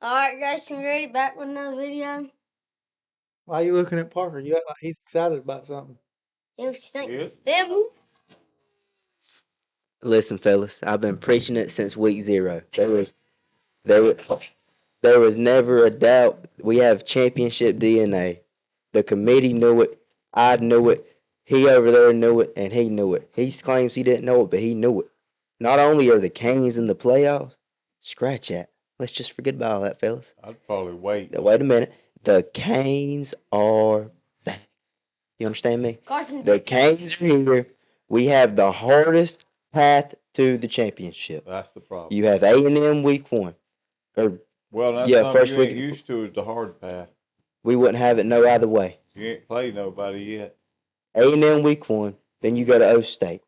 Alright, guys, and ready back with another video. Why are you looking at Parker? You act like he's excited about something. Yeah, what you think? Yes. Them? Listen, fellas, I've been preaching it since week 0. There was there was never a doubt. We have championship DNA. The committee knew it. I knew it. He over there knew it, and he knew it. He claims he didn't know it, but he knew it. Not only are the Canes in the playoffs, scratch that. Let's just forget about all that, fellas. I'd probably wait. Now, wait a minute. The Canes are back. You understand me? Carson. The Canes are here. We have the hardest path to the championship. That's the problem. You have A&M week 1. Well, that's yeah, something first you ain't week- used to is the hard path. We wouldn't have it no other way. You ain't played nobody yet. A&M week 1, then you go to O State.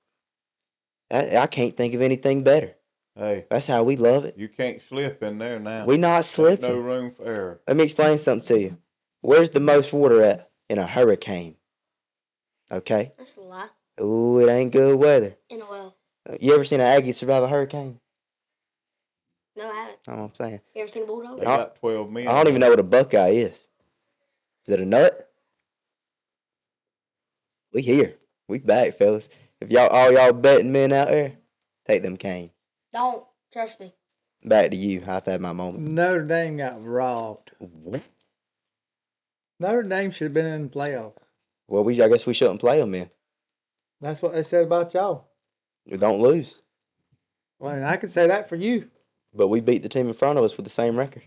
I can't think of anything better. Hey, That's how we love it. you can't slip in there now. We not Ain't slipping. no room for error. Let me explain something to you. Where's the most water at in a hurricane? Okay? That's a lie. Ooh, it ain't good weather. In a well. You ever seen an Aggie survive a hurricane? No, I haven't. That's what I'm saying. You ever seen a bulldog? They got 12 men. I don't even know what a buckeye is. Is it a nut? We here. We back, fellas. If all y'all betting men out there, take them Canes. Don't. Trust me. Back to you. I've had my moment. Notre Dame got robbed. What? Notre Dame should have been in the playoffs. Well, I guess we shouldn't play them then. That's what they said about y'all. We don't lose. Well, I can say that for you. But we beat the team in front of us with the same record.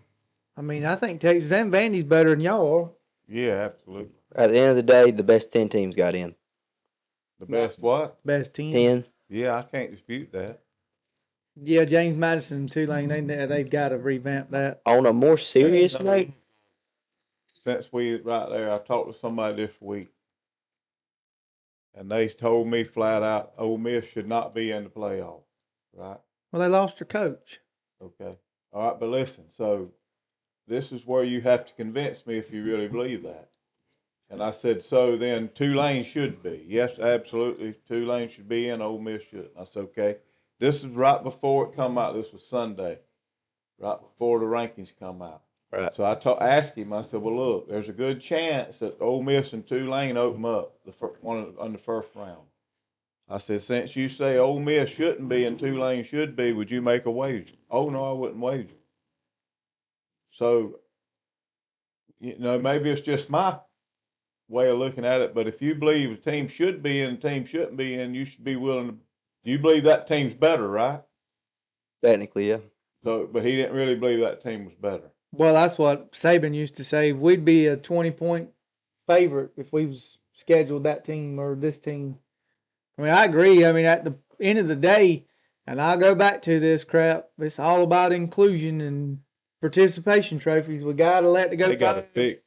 I mean, I think Texas and Vandy's better than y'all are. Yeah, absolutely. At the end of the day, the best 10 teams got in. The best what? Best team. 10. Yeah, I can't dispute that. Yeah, James Madison and Tulane, they've got to revamp that. On a more serious note, Since we right there, I talked to somebody this week, and they told me flat out, Ole Miss should not be in the playoff. Right? Well, they lost their coach. Okay. All right, but listen. So this is where you have to convince me if you really believe that. And I said, so then Tulane should be. Yes, absolutely. Tulane should be in. Ole Miss shouldn't. I said, okay. This is right before it come out. This was Sunday, right before the rankings come out. right. So I asked him. I said, well, look, there's a good chance that Ole Miss and Tulane open up on the first round. I said, since you say Ole Miss shouldn't be and Tulane should be, would you make a wager? Oh no, I wouldn't wager. So, maybe it's just my way of looking at it, but if you believe a team should be in, a team shouldn't be in, you should be willing to. You believe that team's better, right? Technically, yeah. So, but he didn't really believe that team was better. Well, that's what Saban used to say. We'd be a 20-point favorite if we was scheduled that team or this team. I mean, I agree. I mean, at the end of the day, and I'll go back to this crap, it's all about inclusion and participation trophies. We got to let the go. They got to fix.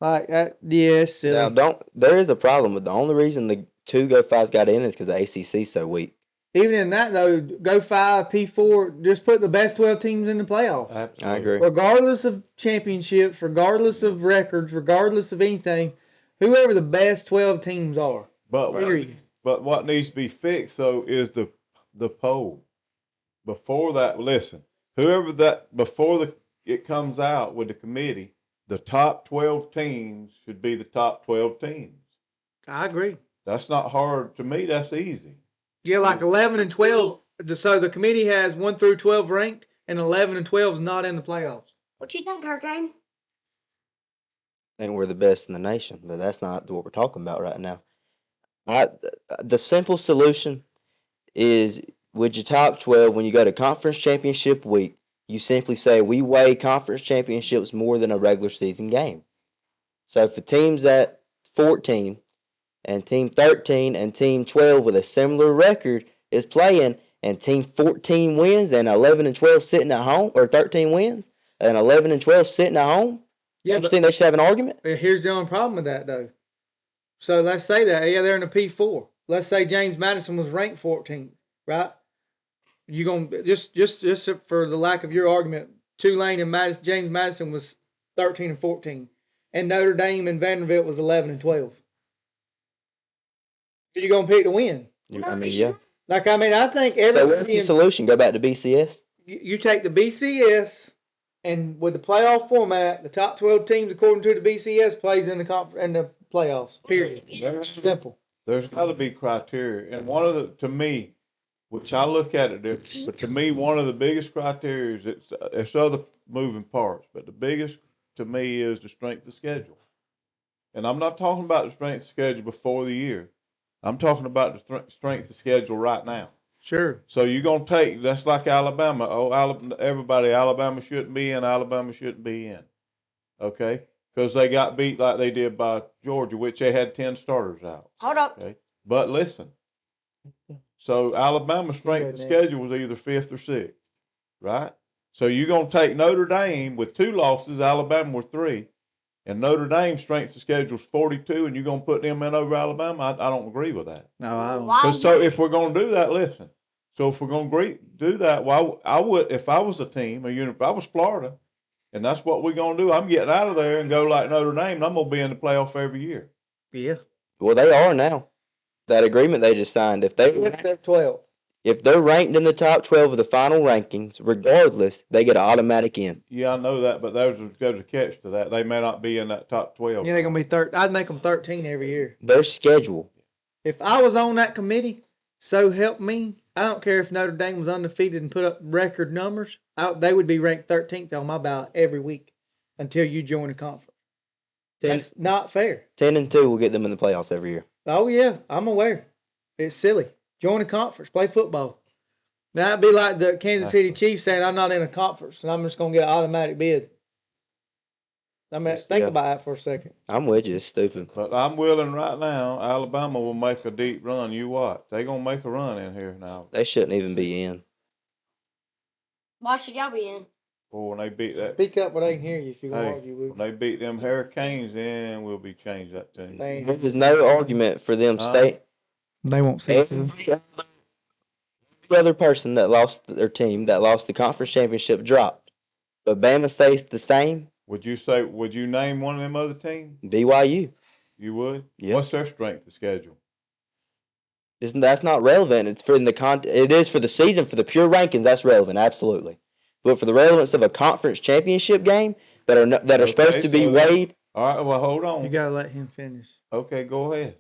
Like that, yes. Now, there is a problem with the only reason the 2 Go 5s got in is because the ACC's so weak. Even in that, though, Go 5, P4, just put the best 12 teams in the playoffs. Absolutely. I agree. Regardless of championships, regardless of records, regardless of anything, whoever the best 12 teams are. But Period. But what needs to be fixed though is the poll. Before that, listen, before it comes out with the committee, the top 12 teams should be the top 12 teams. I agree. That's not hard to me. That's easy. Yeah, like 11 and 12. So the committee has 1 through 12 ranked, and 11 and 12 is not in the playoffs. What you think, Hurricane? I think we're the best in the nation, but that's not what we're talking about right now. The simple solution is with your top 12, when you go to conference championship week, you simply say we weigh conference championships more than a regular season game. So if a team's at 14 and team 13 and team 12 with a similar record is playing and team 14 wins and 11 and 12 sitting at home, or 13 wins and 11 and 12 sitting at home, Yeah, you think they should have an argument? Here's the only problem with that, though. So let's say that, yeah, they're in the P4. Let's say James Madison was ranked 14th, right? You gonna just for the lack of your argument, Tulane and James Madison was 13 and 14, and Notre Dame and Vanderbilt was 11 and 12. Who you gonna pick to win? Yeah. I think So what's the solution? Go back to BCS? you take the BCS And with the playoff format, the top 12 teams, according to the BCS, plays in the playoffs. Period. Simple. There's got to be criteria, and one of the, to me, which I look at it different, but to me, one of the biggest criteria is it's other moving parts, but the biggest to me is the strength of schedule. And I'm not talking about the strength of schedule before the year. I'm talking about the strength of schedule right now. Sure. So you're gonna take that's like Alabama. Oh, Alabama shouldn't be in. Alabama shouldn't be in. Okay, because they got beat like they did by Georgia, which they had 10 starters out. Hold up. Okay, but listen. So Alabama's strength of schedule was either 5th or 6th, right? So you're gonna take Notre Dame with 2 losses. Alabama with 3. And Notre Dame's strength of schedule is 42, and you're going to put them in over Alabama? I don't agree with that. No, I don't. So if we're going to do that, listen. So if we're going to do that, well, I would, if I was a team, or if I was Florida, and that's what we're going to do, I'm getting out of there and go like Notre Dame, and I'm going to be in the playoff every year. Yeah. Well, they are now. That agreement they just signed, if they're 12. If they're ranked in the top 12 of the final rankings, regardless, they get an automatic in. Yeah, I know that, but there's a catch to that. They may not be in that top 12. Yeah, they're going to be 13. I'd make them 13 every year. Their schedule. If I was on that committee, so help me, I don't care if Notre Dame was undefeated and put up record numbers. They would be ranked 13th on my ballot every week until you join the conference. That's not fair. 10-2 will get them in the playoffs every year. Oh, yeah, I'm aware. It's silly. Join a conference, play football. That'd be like the Kansas City Chiefs saying, I'm not in a conference, and I'm just going to get an automatic bid. I mean, think about that for a second. I'm with you. It's stupid. But I'm willing right now, Alabama will make a deep run. You watch. They're going to make a run in here now. They shouldn't even be in. Why should y'all be in? Well, when they beat that. Speak up where they can hear you if you're going to argue with When they beat them Hurricanes, then we'll be changed that team. There's no argument for them stay. They won't see Every other person that lost their team, that lost the conference championship, dropped. But Bama stays the same. Would you name one of them other teams? BYU. You would? Yeah. What's their strength of schedule? That's not relevant. It's for it is for the season, for the pure rankings, that's relevant, absolutely. But for the relevance of a conference championship game that are supposed to be weighed. All right, well, hold on. You got to let him finish. Okay, go ahead.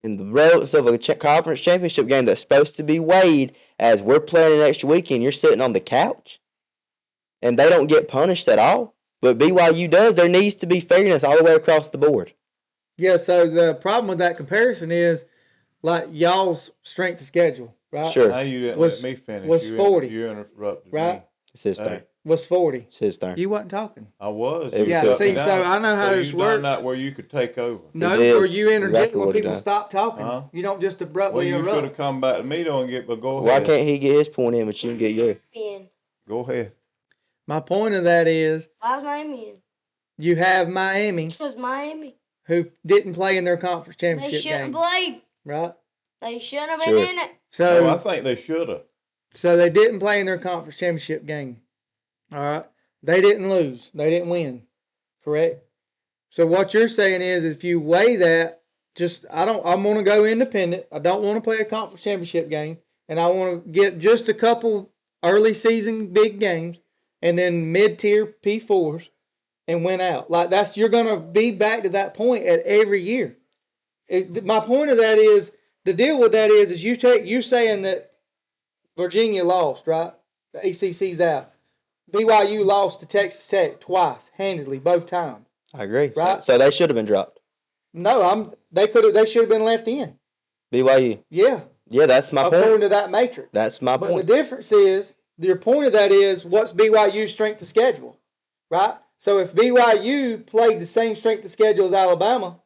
In the relevance of a conference championship game that's supposed to be weighed as we're playing an extra weekend, you're sitting on the couch, and they don't get punished at all. But BYU does. There needs to be fairness all the way across the board. Yeah, so the problem with that comparison is, like, y'all's strength of schedule, right? Sure. Now you didn't let me finish. Was 40. You interrupted right? me. It's his turn. Was 40. It's his turn. You wasn't talking. I was. Yeah, see, so I know how this you've works. done that where you could take over. No, did. where you interject Exactly when what he people done. stop talking. Huh? You don't just Well, abruptly you should have interrupt. come back to me though and but go ahead. Why can't he get his point in, but you can get yours? In. Go ahead. My point of that is, Why was Miami in? you have Miami, Because Miami. who didn't play in their conference They championship shouldn't game, have played. right? They shouldn't have Sure. been in it. So, I think they should have. so they didn't play in their conference championship game. All right, they didn't lose. They didn't win. Correct. So what you're saying is, if you weigh that, I'm going to go independent. I don't want to play a conference championship game, and I want to get just a couple early season big games, and then mid-tier P4s, and win out. Like you're going to be back to that point at every year. My point of that is, the deal with that is you saying that Virginia lost, right? The ACC's out. BYU lost to Texas Tech twice, handedly, both times. I agree. Right? So they should have been dropped. No, they should have been left in. BYU. Yeah. Yeah, that's my According point. to that matrix. That's my But point. the difference is, your point of that is, what's BYU's strength of schedule, right? So if BYU played the same strength of schedule as Alabama,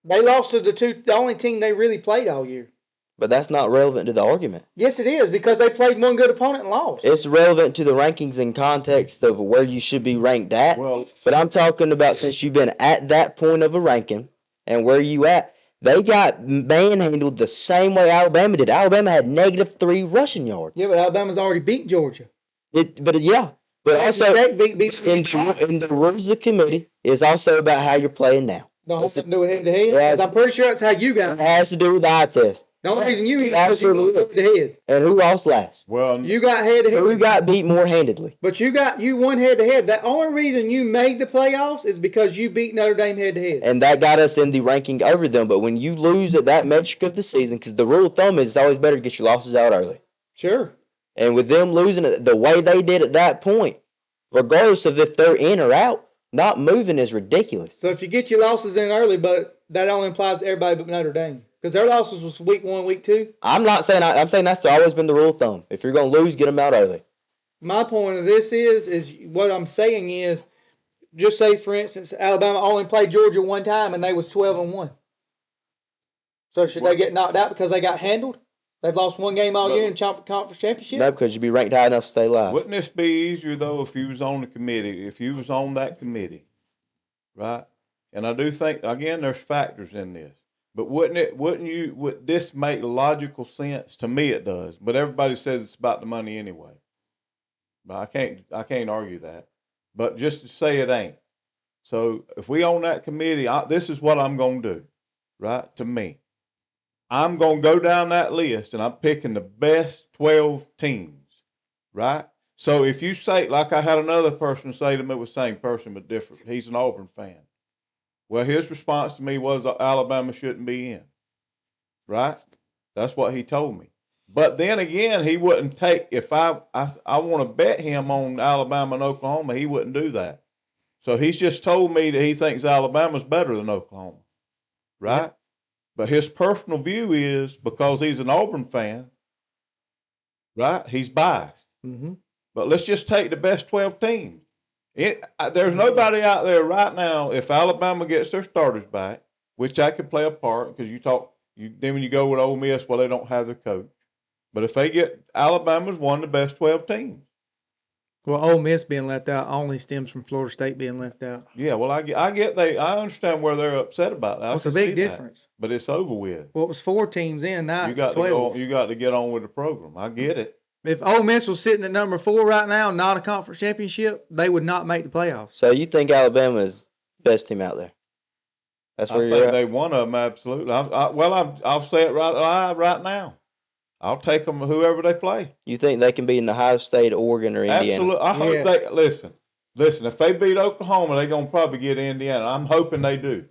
they lost to the only team they really played all year. But that's not relevant to the argument. Yes, it is, because they played one good opponent and lost. It's relevant to the rankings in context of where you should be ranked at. Well, But I'm talking about since you've been at that point of a ranking and where you at, they got manhandled the same way Alabama did. Alabama had -3 rushing yards. Yeah, but Alabama's already beat Georgia. But Texas also Tech beat in the rules of the committee is also about how you're playing now. Don't have to do it head to head. Yeah. 'Cause I'm pretty sure that's how you got It it. has to do with the eye test. The only reason you is because you Absolutely. got head to head. And who lost last? Well, You got head to Who head. got beat more handedly? But you won head to head. The only reason you made the playoffs is because you beat Notre Dame head to head. And that got us in the ranking over them. But when you lose at that metric of the season, because the rule of thumb is it's always better to get your losses out early. Sure. And with them losing it the way they did at that point, regardless of if they're in or out, not moving is ridiculous. So if you get your losses in early, but that only applies to everybody but Notre Dame. Because their losses was week 1, week 2. I'm saying that's always been the rule of thumb. If you're going to lose, get them out early. My point of this is what I'm saying is, just say for instance, Alabama only played Georgia one time and they was 12-1. So should they get knocked out because they got handled? They've lost one game all year in conference championship. No, because you'd be ranked high enough to stay alive. wouldn't this be easier though if you was on the committee? If you was on that committee, right? And I do think again, there's factors in this. But would this make logical sense? To me, it does. But everybody says it's about the money anyway. But I can't argue that. But just to say it ain't. So if we on that committee, this is what I'm gonna do, right? To me, I'm gonna go down that list and I'm picking the best 12 teams, right? So if you say, like I had another person say to me, the same person but different. He's an Auburn fan. Well, his response to me was Alabama shouldn't be in, right? That's what he told me. But then again, he wouldn't take, if I want to bet him on Alabama and Oklahoma, he wouldn't do that. So he's just told me that he thinks Alabama's better than Oklahoma, right? Yep. But his personal view is, because he's an Auburn fan, right, he's biased. Mm-hmm. But let's just take the best 12 teams. There's nobody out there right now, if Alabama gets their starters back, which that could play a part, because then when you go with Ole Miss, well, they don't have their coach. But if they get, Alabama's one of the best 12 teams. Well, Ole Miss being left out only stems from Florida State being left out. Yeah, well, I understand where they're upset about that. What's a big difference? That, but it's over with. Well, it was 4 teams in, now it's 12. You got to get on with the program. I get it. If Ole Miss was sitting at number 4 right now, not a conference championship, they would not make the playoffs. So you think Alabama is the best team out there? That's where you're at? They one of them, absolutely. I'll say it right now. I'll take them whoever they play. You think they can be in Ohio State, Oregon, or Indiana? Absolutely. I hope they listen. If they beat Oklahoma, they're gonna probably get Indiana. I'm hoping they do.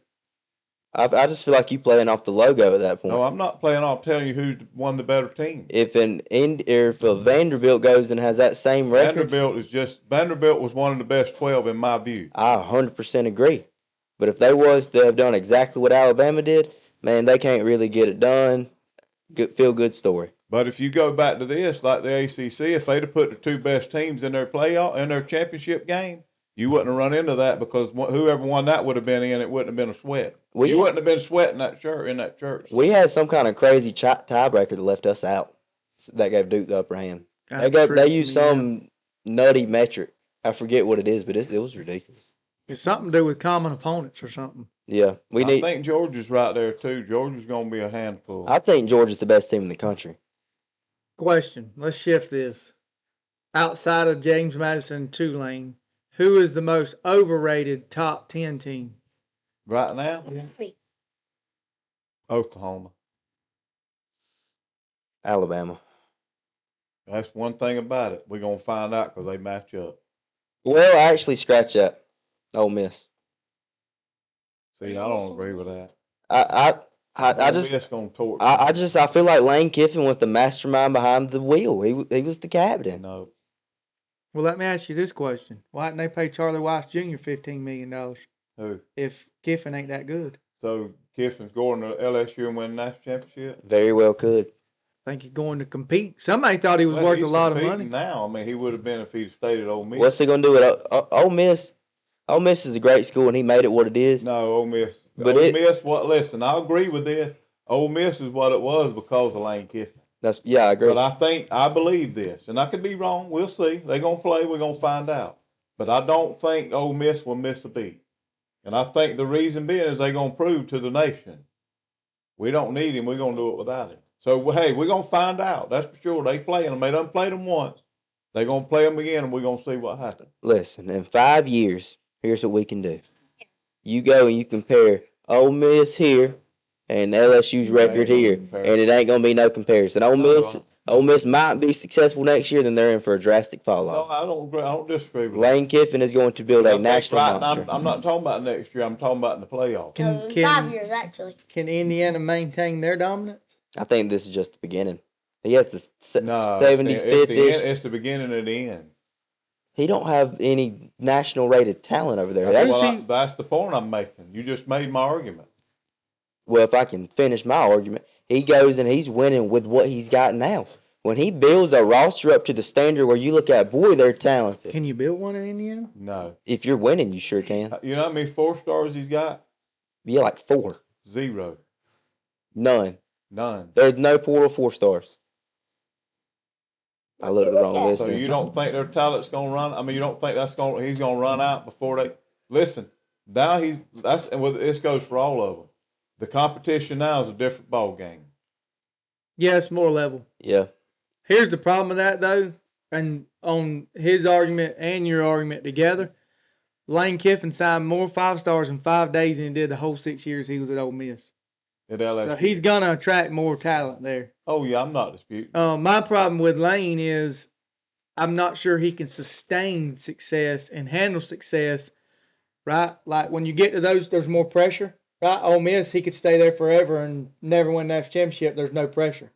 I just feel like you playing off the logo at that point. No, I'm not playing off telling you who's one of the better teams. If a Vanderbilt goes and has that same record, Vanderbilt was one of the best 12 in my view. I 100% agree. But if they was to have done exactly what Alabama did, man, they can't really get it done. Feel good story. But if you go back to this, like the ACC, if they'd have put the 2 best teams in their championship game, you wouldn't have run into that, because whoever won that would have been in. It wouldn't have been a sweat. You wouldn't have been sweating that church. We had some kind of crazy tiebreaker that left us out. That gave Duke the upper hand. They used some nutty metric. I forget what it is, but it was ridiculous. It's something to do with common opponents or something. Yeah, I think Georgia's right there too. Georgia's going to be a handful. I think Georgia's the best team in the country. Question. Let's shift this. Outside of James Madison and Tulane, who is the most overrated top 10 team? Right now? Yeah. Oklahoma. Alabama. That's one thing about it. We're going to find out because they match up. Well, I actually scratch that. Ole Miss. See, I don't agree with that. I feel like Lane Kiffin was the mastermind behind the wheel. He was the captain. No. Well, let me ask you this question. Why didn't they pay Charlie Weiss Jr. $15 million? Who? If Kiffin ain't that good. So Kiffin's going to LSU and win the national championship? Very well could. I think he's going to compete. Somebody thought he was worth a lot of money. Now, I mean, he would have been if he'd stayed at Ole Miss. What's he going to do with Ole Miss? Ole Miss is a great school, and he made it what it is. No, Ole Miss. Listen, I agree with this. Ole Miss is what it was because of Lane Kiffin. I agree. But I believe this, and I could be wrong. We'll see. They're going to play. We're going to find out. But I don't think Ole Miss will miss a beat. And I think the reason being is they're going to prove to the nation, we don't need him. We're going to do it without him. So, hey, we're going to find out. That's for sure. They playing them. They done played them once. They're going to play them again, and we're going to see what happens. Listen, in 5 years, here's what we can do. You go and you compare Ole Miss here and LSU's There ain't record no here, comparison. and it ain't gonna be no comparison. Ole Miss might be successful next year, then they're in for a drastic fall No, off. I don't agree. I don't disagree with Lane Kiffin is going to build that. a national monster. I'm not talking about next year. I'm talking about in the playoffs. No, in 5 years, actually. Can Indiana maintain their dominance? I think this is just the beginning. He has the No, 75th-ish. it's the beginning and the end. He don't have any national rated talent over there. That's the point I'm making. You just made my argument. Well, if I can finish my argument, he goes and he's winning with what he's got now. When he builds a roster up to the standard where you look at, boy, they're talented. Can you build one in Indiana? No. If you're winning, you sure can. You know how many 4-stars he's got? Yeah, like 4. 0. None. None. There's no portal 4 stars. I looked at the wrong list. So you don't think their talent's gonna run? I mean, you don't think he's gonna run out before they listen? Now this goes for all of them. The competition now is a different ball game. Yeah, it's more level. Yeah. Here's the problem with that, though, and on his argument and your argument together, Lane Kiffin signed more 5-stars in 5 days than he did the whole 6 years he was at Ole Miss. At LSU. So he's going to attract more talent there. Oh, yeah, I'm not disputing. My problem with Lane is I'm not sure he can sustain success and handle success, right? Like when you get to those, there's more pressure, right? Ole Miss, he could stay there forever and never win a national championship. There's no pressure.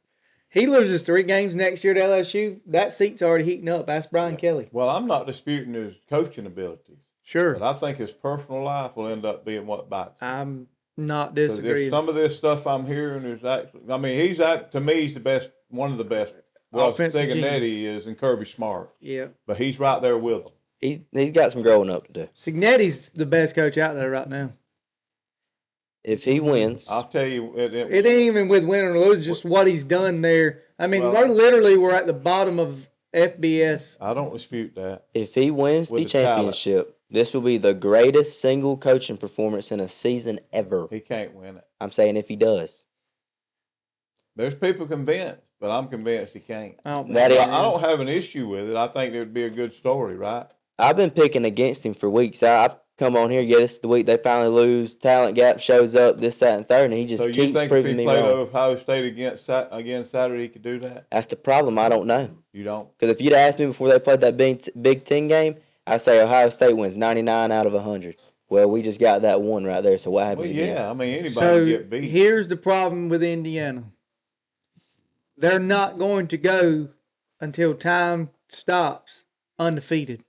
He loses 3 games next year at LSU, that seat's already heating up. Ask Brian Kelly. Well, I'm not disputing his coaching abilities. Sure. But I think his personal life will end up being what bites him. I'm not disagreeing. Some of this stuff I'm hearing is actually, I mean, to me, he's the best, one of the best. Well, Offensive Signetti is and Kirby Smart. Yeah. But he's right there with them. He's got some growing up to do. Signetti's the best coach out there right now. If he wins, I'll tell you. It ain't even with win or lose, just what he's done there. I mean, they literally were at the bottom of FBS. I don't dispute that. If he wins the championship, this will be the greatest single coaching performance in a season ever. He can't win it. I'm saying if he does. There's people convinced, but I'm convinced he can't. I don't have an issue with it. I think it would be a good story, right? I've been picking against him for weeks. I've come on here. Yeah, this is the week they finally lose. Talent gap shows up. This, that, and third, and he just keeps proving me wrong. So you think if he played Ohio State again Saturday, he could do that? That's the problem. I don't know. You don't? Because if you'd asked me before they played that Big Ten game, I'd say Ohio State wins 99 out of 100. Well, we just got that one right there. So what happened? Well, yeah. I mean, anybody can get beat. Here's the problem with Indiana. They're not going to go until time stops undefeated.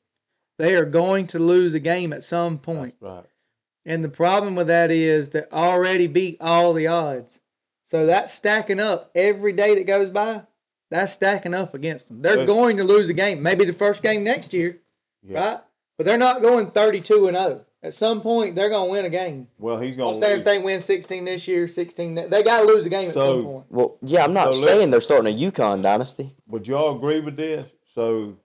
They are going to lose a game at some point. That's right. And the problem with that is they already beat all the odds. So that's stacking up every day that goes by. That's stacking up against them. They're going to lose a game. Maybe the first game next year, right? But they're not going 32-0. At some point, they're going to win a game. Well, he's going to say if they win 16 this year, 16 they got to lose a game at some point. Well, yeah, I'm not saying they're starting a UConn dynasty. Would y'all agree with this? So,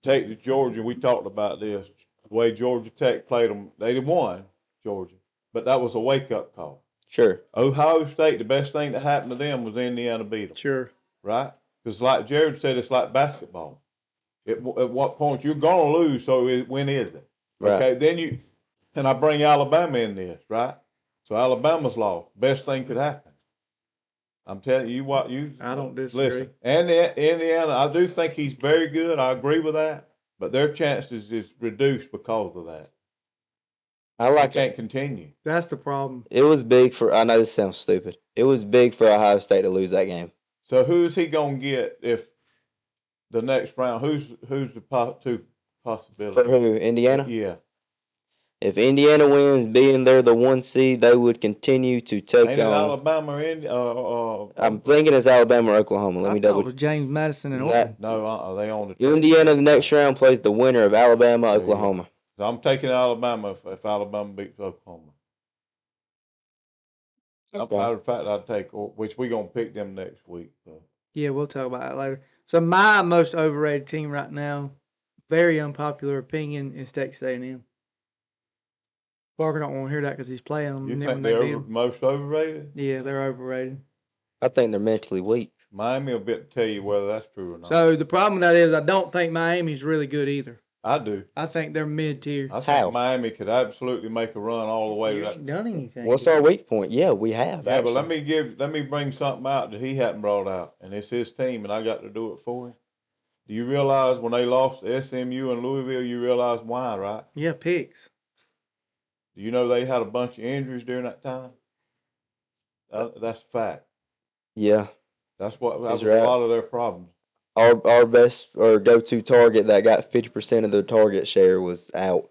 take the Georgia. We talked about this. The way Georgia Tech played them, they won Georgia. But that was a wake-up call. Sure. Ohio State, the best thing that happened to them was Indiana beat them. Sure. Right? Because like Jared said, it's like basketball. At what point you're going to lose, so when is it? Right. Okay, then and I bring Alabama in this, right? So Alabama's lost. Best thing could happen. I'm telling you what, I don't disagree. Listen, and Indiana, I do think he's very good. I agree with that. But their chances is reduced because of that. They can't continue. That's the problem. It was big I know this sounds stupid. It was big for Ohio State to lose that game. So who's he going to get if the next round? Who's the two possibilities? For who? Indiana? Yeah. If Indiana wins, being they're the 1 seed, they would continue to take Ain't on. Alabama or Indiana? I'm thinking it's Alabama or Oklahoma. Let me double. It was James Madison and Oregon. No, they own the. Indiana, the next round, plays the winner of Alabama, Oklahoma. So I'm taking Alabama if Alabama beats Oklahoma. Okay. Matter of fact, I'd take, which we're going to pick them next week. So. Yeah, we'll talk about that later. So my most overrated team right now, very unpopular opinion, is Texas A&M. Parker don't want to hear that because he's playing them. You think they're most overrated? Yeah, they're overrated. I think they're mentally weak. Miami will tell you whether that's true or not. So the problem with that is I don't think Miami's really good either. I do. I think they're mid-tier. I think How? Miami could absolutely make a run all the way to You that. ain't done anything. What's yet. our weak point? Yeah, we have. Yeah, but actually. let me bring something out that he hadn't brought out, and it's his team, and I got to do it for him. Do you realize when they lost to SMU and Louisville, you realize why, right? Yeah, picks. Do you know they had a bunch of injuries during that time? That's a fact. Yeah, That was he's a right. lot of their problems. Our best or go-to target that got 50% of the target share was out,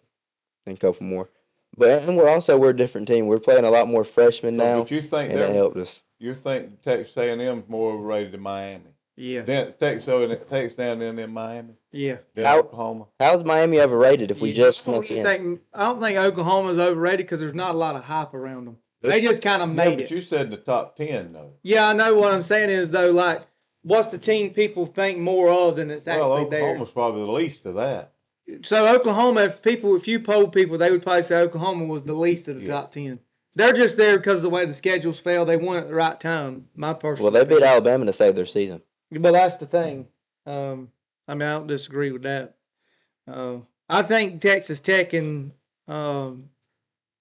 and a couple more. But and we're a different team. We're playing a lot more freshmen So, now, but you think and it helped us. you think Texas A&M's more overrated than Miami? Yes. Then Texas down in Miami. Yeah. Then How- Oklahoma. How's Miami overrated if we Yeah. just I snuck in? don't think Oklahoma's overrated because there's not a lot of hype around them. They just kind of Yeah, made but it. you said in the top 10 though. Yeah, I know what I'm saying is though, like, what's the team people think more of than it's Well, actually there? Oklahoma's probably the least of that. So Oklahoma, if you poll people, they would probably say Oklahoma was the least of the Yeah. top 10. They're just there because of the way the schedules fell. They won at the right time. My personal. Well, they beat opinion. Alabama to save their season. But that's the thing. I mean, I don't disagree with that. I think Texas Tech and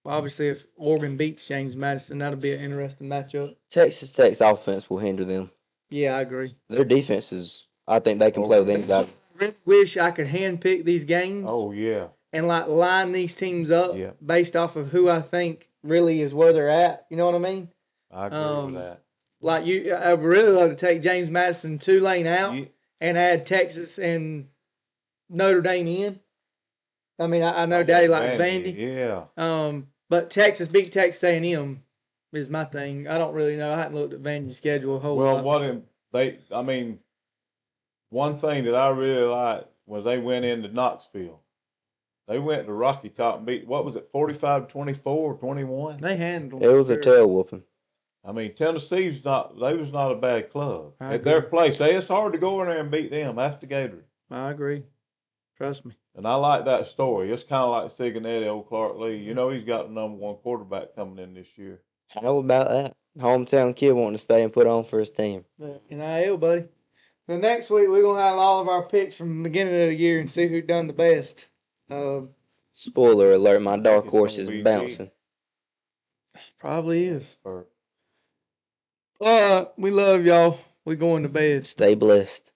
obviously if Oregon beats James Madison, that'll be an interesting matchup. Texas Tech's offense will hinder them. Yeah, I agree. Their defense is. I think they can play with anybody. I really wish I could handpick these games Oh yeah. and like line these teams up Yeah. based off of who I think really is where they're at. You know what I mean? I agree with that. Like I would really love to take James Madison, Tulane out Yeah. and add Texas and Notre Dame in. I mean, I know I Daddy want likes Vandy. Yeah. But Texas beat Texas A&M is my thing. I don't really know. I haven't looked at Vandy's schedule a whole Well, lot. I mean, one thing that I really liked was they went into Knoxville. They went to Rocky Top and beat, what was it, 45-24 or 21? They handled It was a tail whooping. I mean, they was not a bad club. I At their agree. place, it's hard to go in there and beat them. That's the Gators. I agree. Trust me. And I like that story. It's kind of like Cincinnati, old Clark Lee. You know, he's got the number one quarterback coming in this year. How about that? Hometown kid wanting to stay and put on for his team. NIL, buddy. The next week, we're going to have all of our picks from the beginning of the year and see who done the best. Spoiler alert, my dark it's horse gonna is be bouncing. Probably is. Or We love y'all. We going to bed. Stay blessed.